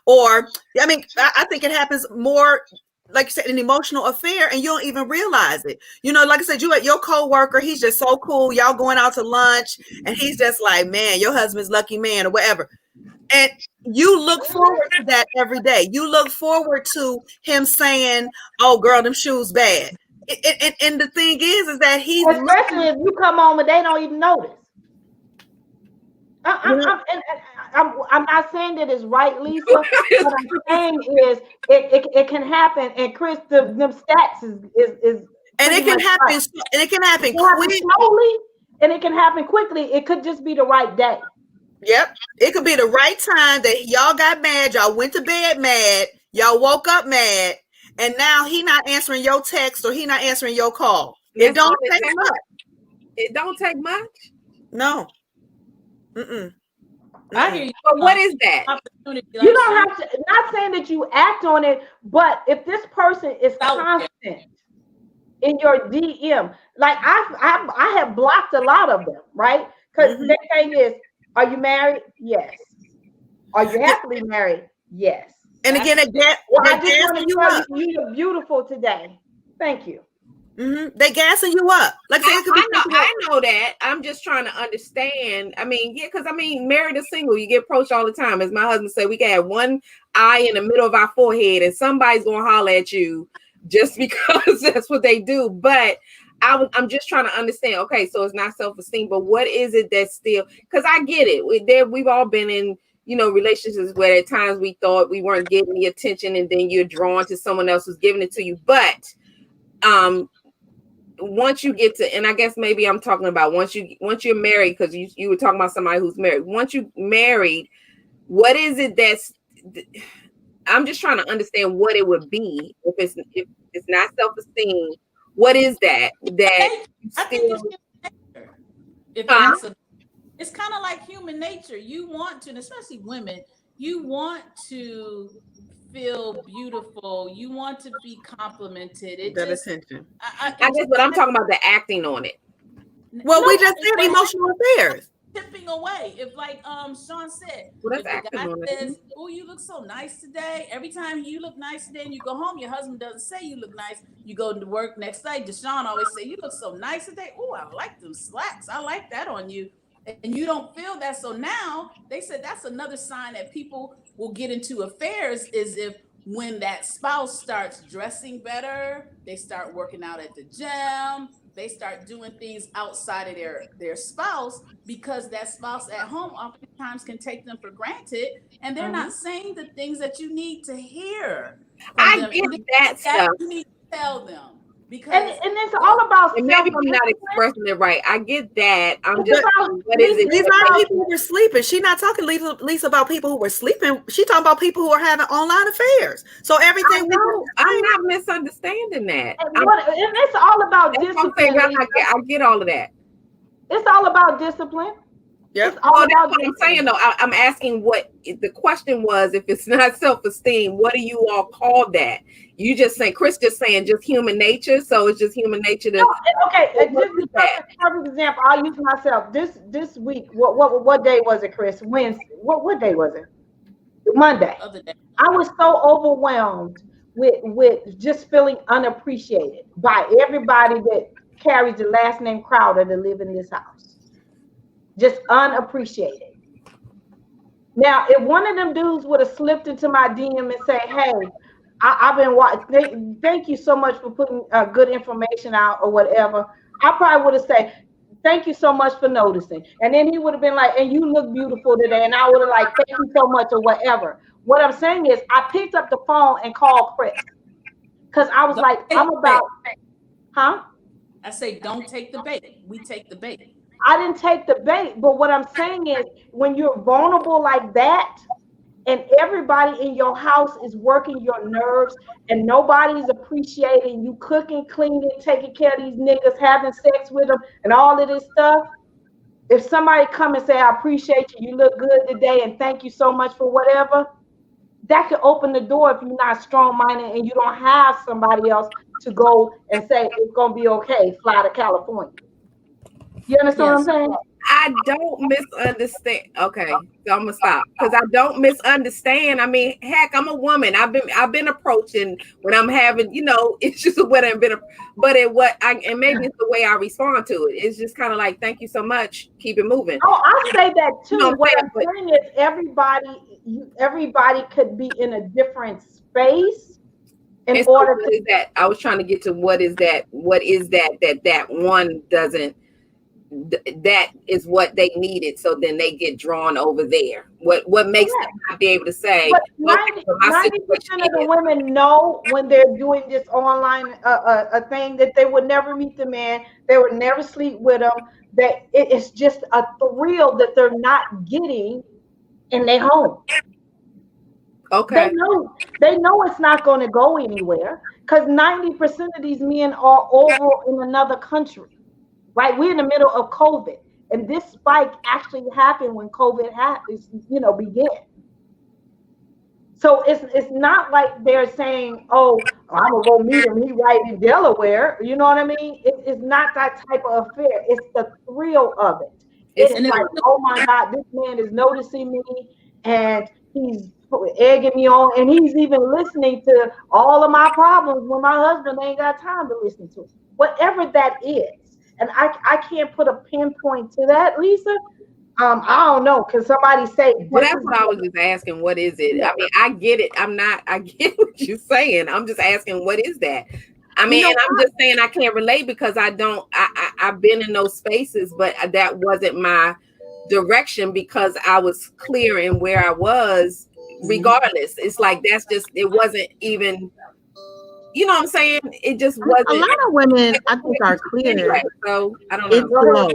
Or, I mean, I think it happens more, like you said, an emotional affair, and you don't even realize it. You know, like I said, you at your co-worker, he's just so cool. Y'all going out to lunch, and he's just like, man, your husband's lucky man or whatever. And you look forward to that every day. You look forward to him saying, oh, girl, them shoes bad. And the thing is that he's... Especially if you come home and they don't even notice. I'm not saying that it's right, Lisa. What I'm saying is it can happen, and Chris, them stats is and it can happen, right. And it can happen slowly, and it can happen quickly. It could just be the right day. Yep, it could be the right time that y'all got mad, y'all went to bed mad, y'all woke up mad, and now he not answering your text or he not answering your call. It don't take much. It don't take much. No. I hear you. But what is that? You don't have to. Not saying that you act on it, but if this person is constant in your DM, like I have blocked a lot of them, right? Because the thing is, are you married? Yes. Are you happily married? Yes. And again, I just want to tell you, you're beautiful today. Thank you. They gassing you up. Like I know that. I'm just trying to understand. I mean, because married or single, you get approached all the time. As my husband said, we can have one eye in the middle of our forehead, and somebody's gonna holler at you just because that's what they do. But I'm just trying to understand. Okay, so it's not self-esteem, but what is it that's still? Because I get it. We've all been in relationships where at times we thought we weren't getting the attention, and then you're drawn to someone else who's giving it to you. But once you get to, and I guess maybe I'm talking about once you're married, because you were talking about somebody who's married. Once you married, what is it that's, I'm just trying to understand what it would be if it's not self-esteem. What is that I think it's human nature. It's kind of like human nature. You want to, and especially women, you want to feel beautiful. You want to be complimented. Attention. I guess, but I'm talking about the acting on it. Well, we just said emotional affairs. Tipping away. If like Sean said, well, if the guy says, "Oh, you look so nice today," every time you look nice today and you go home, your husband doesn't say you look nice. You go to work next day. Deshaun always say, "You look so nice today." Oh, I like them slacks. I like that on you. And you don't feel that. So now they said that's another sign that people will get into affairs is if when that spouse starts dressing better, they start working out at the gym, they start doing things outside of their spouse, because that spouse at home oftentimes can take them for granted, and they're not saying the things that you need to hear. I get that stuff. You need to tell them. Because and it's all about, and maybe I'm not expressing it right. I get that. I'm just what is it? These are people who were sleeping. She's not talking Lisa about people who were sleeping. She talking about people who are having online affairs. So everything I'm not misunderstanding that. And it's all about discipline. I get all of that. It's all about discipline. Yep. That's what I'm saying though. I'm asking what the question was. If it's not self-esteem, what do you all call that? You just saying, Chris just saying just human nature. So it's just human nature to okay. Just a perfect example. I'll use myself. This week, what day was it, Chris? Wednesday. What day was it? Monday. I was so overwhelmed with just feeling unappreciated by everybody that carries the last name Crowder to live in this house. Just unappreciated. Now, if one of them dudes would have slipped into my DM and say, "Hey, I've been watching. Thank you so much for putting good information out," or whatever, I probably would have said, "Thank you so much for noticing." And then he would have been like, "And you look beautiful today." And I would have like, "Thank you so much," or whatever. What I'm saying is, I picked up the phone and called Chris because I was like, "I'm about," huh? I say, don't take the bait. We take the bait. I didn't take the bait, but what I'm saying is when you're vulnerable like that and everybody in your house is working your nerves and nobody's appreciating you cooking, cleaning, taking care of these niggas, having sex with them and all of this stuff, if somebody come and say, "I appreciate you, you look good today and thank you so much for whatever," that could open the door if you're not strong-minded and you don't have somebody else to go and say, "It's going to be okay, fly to California." You understand what I'm saying? I don't misunderstand. Okay, so I'm gonna stop because I don't misunderstand. I mean, heck, I'm a woman. I've been approaching when I'm having, issues with what I've been. But and maybe it's the way I respond to it. It's just kind of like, "Thank you so much. Keep it moving." Oh, I say that too. What I'm saying is everybody could be in a different space. In order to that, I was trying to get to what is that that one doesn't. That is what they needed, so then they get drawn over there. What makes them not be able to say? But 90% of the women know when they're doing this online a thing that they would never meet the man, they would never sleep with them. That it's just a thrill that they're not getting in their home. Okay. They know it's not going to go anywhere because 90% of these men are over in another country. Right, we're in the middle of COVID, and this spike actually happened when COVID began. So it's not like they're saying, "Oh, I'm gonna go meet him. He right in Delaware." You know what I mean? It's not that type of affair. It's the thrill of it. It's like, "Oh my God, this man is noticing me, and he's egging me on, and he's even listening to all of my problems when my husband ain't got time to listen to it." Whatever that is. And I can't put a pinpoint to that, Lisa. I don't know. Can somebody say? Well, that's what I was just asking. What is it? Yeah. I mean, I get it. I get what you're saying. I'm just asking, what is that? I mean, and I'm just saying I can't relate because I've been in those spaces, but that wasn't my direction because I was clear in where I was regardless. It's like, it wasn't even you know what I'm saying? It just A wasn't. lot of women, I think, are clear. Anyway, so I don't It's know. slow.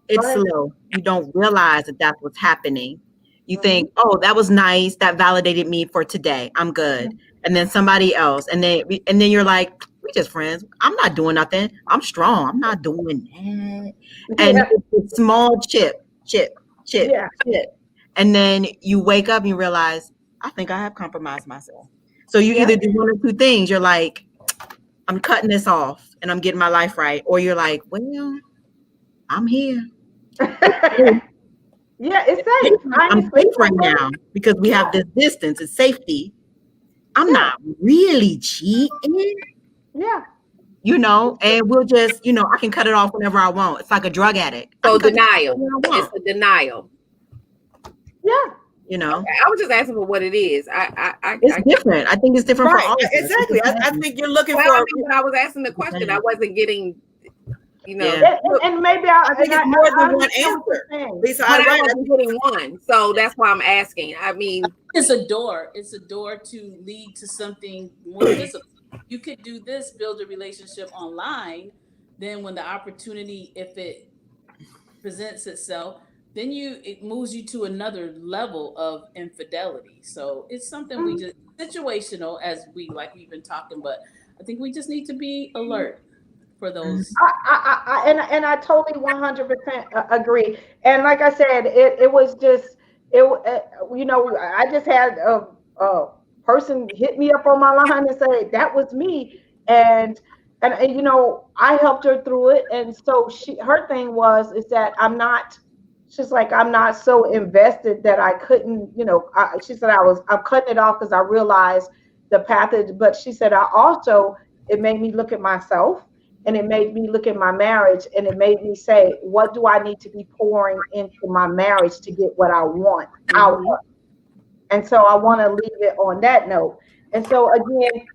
It's Go ahead. slow. You don't realize that that's what's happening. You Mhm. think, oh, that was nice. That validated me for today. I'm good. And then somebody else, and then you're like, we just friends. I'm not doing nothing. I'm strong. I'm not doing that. And Yeah. it's a small chip, Yeah. and then you wake up and you realize, I think I have compromised myself. So you Yeah. either do one or two things. You're like, I'm cutting this off and I'm getting my life right, or you're like, well, I'm here. Yeah, it's safe. I'm Honestly, safe right now because we have this distance. It's safety. I'm not really cheating, Yeah. and we'll just, I can cut it off whenever I want. It's like a drug addict. I So can cut it off denial. whenever I It's want, a denial. Yeah. I was just asking for what it is. It's different. I think it's different for Right, all of us. exactly. I think you're looking Well, for. I mean, when I was asking the question, I wasn't getting, Yeah. And maybe I think it's more than one understand what you're answer. saying. Lisa, but I I wasn't getting one. So that's why I'm asking. I mean, It's a door. It's a door to lead to something more visible. You could do this, build a relationship online. Then when the opportunity, if it presents itself, then it moves you to another level of infidelity. So it's something we just situational, as we've been talking, but I think we just need to be alert for those. I totally 100% agree. And like I said, it was just I just had a person hit me up on my line and say that was me, and I helped her through it. And so her thing is that I'm not. She's like, I'm not so invested that I couldn't, she said I'm cutting it off because I realized the path. But she said it made me look at myself, and it made me look at my marriage, and it made me say, what do I need to be pouring into my marriage to get what I want out of it? And so I want to leave it on that note. And so again,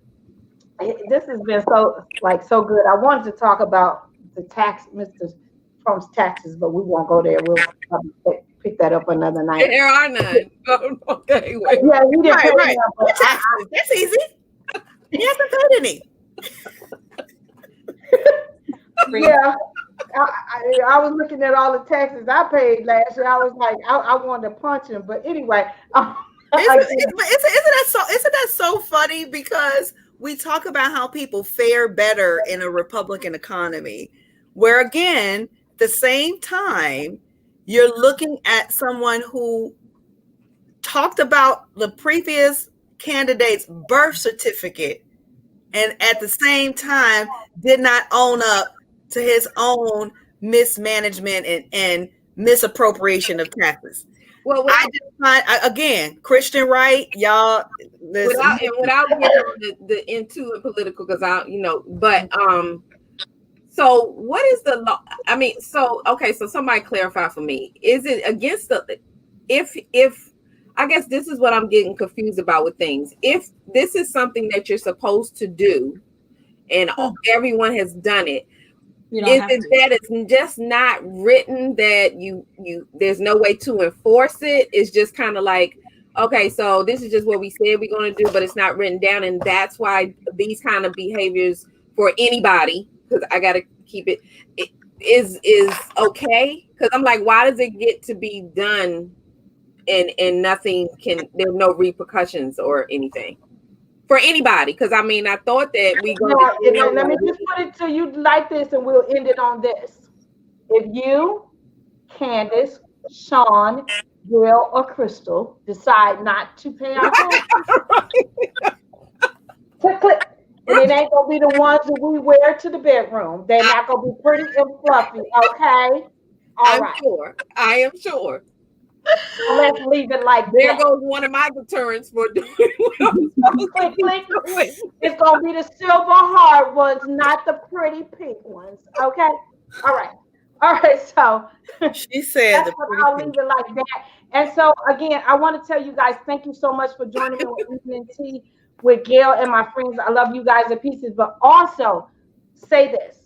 this has been so good. I wanted to talk about Mr. Trump's taxes, but we won't go there. We'll probably pick that up another night. there are none. Okay, wait. Yeah, we didn't pay Right. enough, but Taxes. That's easy. He hasn't paid any. yeah. I was looking at all the taxes I paid last year. I was like, I wanted to punch him. But anyway, Isn't that so funny? Because we talk about how people fare better in a Republican economy, where again, at the same time, you're looking at someone who talked about the previous candidate's birth certificate and at the same time did not own up to his own mismanagement and misappropriation of taxes. Well, I just find, again, Christian right, y'all. without getting on the into it political, because but so what is the law? I mean, so okay, so somebody clarify for me. Is it against the if I guess this is what I'm getting confused about with things. If this is something that you're supposed to do and everyone has done it, is it that it's just not written, that you there's no way to enforce it? It's just kind of like, okay, so this is just what we said we're going to do, but it's not written down, and that's why these kind of behaviors for anybody, because I got to keep it is okay. Because I'm like, why does it get to be done and nothing there's no repercussions or anything for anybody? Because I mean, I thought that let me just put it to you like this, and we'll end it on this. If you, Candace, Sean, Gail, or Crystal decide not to pay our taxes, click. And it ain't gonna be the ones that we wear to the bedroom. They're not gonna be pretty and fluffy, okay? All right. I am sure. So let's leave it like there that. goes one of my deterrents for doing click. It's gonna be the silver hard ones, not the pretty pink ones. Okay. All right. So she said I'll leave it like that. And so again, I want to tell you guys, thank you so much for joining me with Evening Tea with Gail and my friends. I love you guys to pieces, but also say this: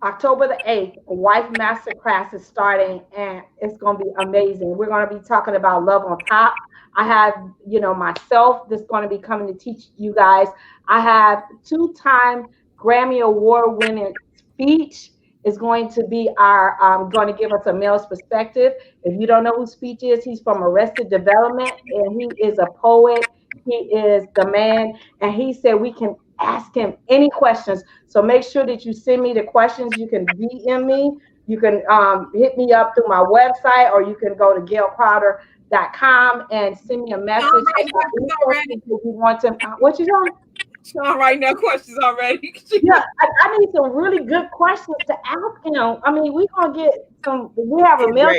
October the 8th, Wife Masterclass is starting and it's going to be amazing. We're going to be talking about love on top. I have, myself that's going to be coming to teach you guys. I have two-time Grammy Award winning Speech is going to be going to give us a male's perspective. If you don't know who Speech is, he's from Arrested Development and he is a poet. He is the man. And he said we can ask him any questions. So make sure that you send me the questions. You can DM me. You can hit me up through my website, or you can go to gailcrowder.com and send me a message. Right, If you want to, what you doing? Sean, right now, questions already. Yeah, I need some really good questions to ask him. I mean, we're gonna get some. We have a male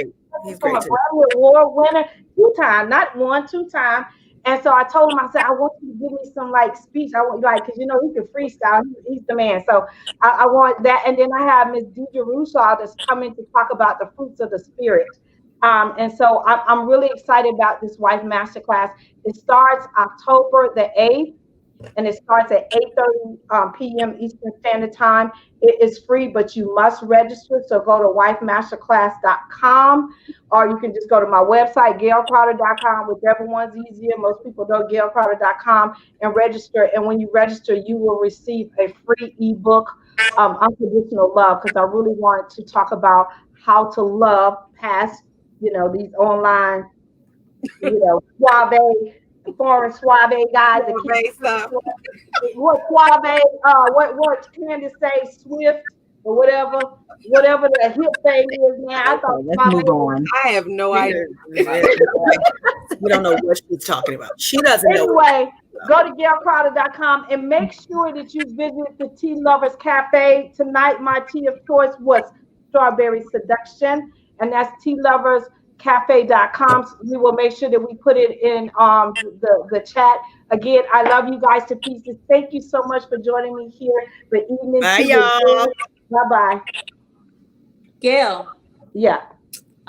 from a Grammy Award winner, 2 time, not 1, 2 time. And so I told him, I said, I want you to give me some like speech. I want because he can freestyle. He's the man. So I want that. And then I have Miss Deidre Russo that's coming to talk about the fruits of the spirit. And so I'm really excited about this Wife Masterclass. It starts October the 8th. And it starts at 8:30 p.m. Eastern Standard Time. It is free, but you must register. So go to wifemasterclass.com, or you can just go to my website, gailcrowder.com, whichever one's easier. Most people know gailcrowder.com and register. And when you register, you will receive a free ebook, Unconditional Love, because I really want to talk about how to love past, these online, suave, foreign suave guys. What suave? What Candace say? Swift or whatever the hip thing is now. I thought let's move on. I have no idea. We don't know what she's talking about. She doesn't know. Anyway, go to gailcrowder.com and make sure that you visit the Tea Lovers Cafe tonight. My tea of choice was Strawberry Seduction, and that's tealoverscafe.com. We will make sure that we put it in the chat. Again, I love you guys to pieces. Thank you so much for joining me here for evening. Bye, y'all. Bye-bye. Gail. Yeah.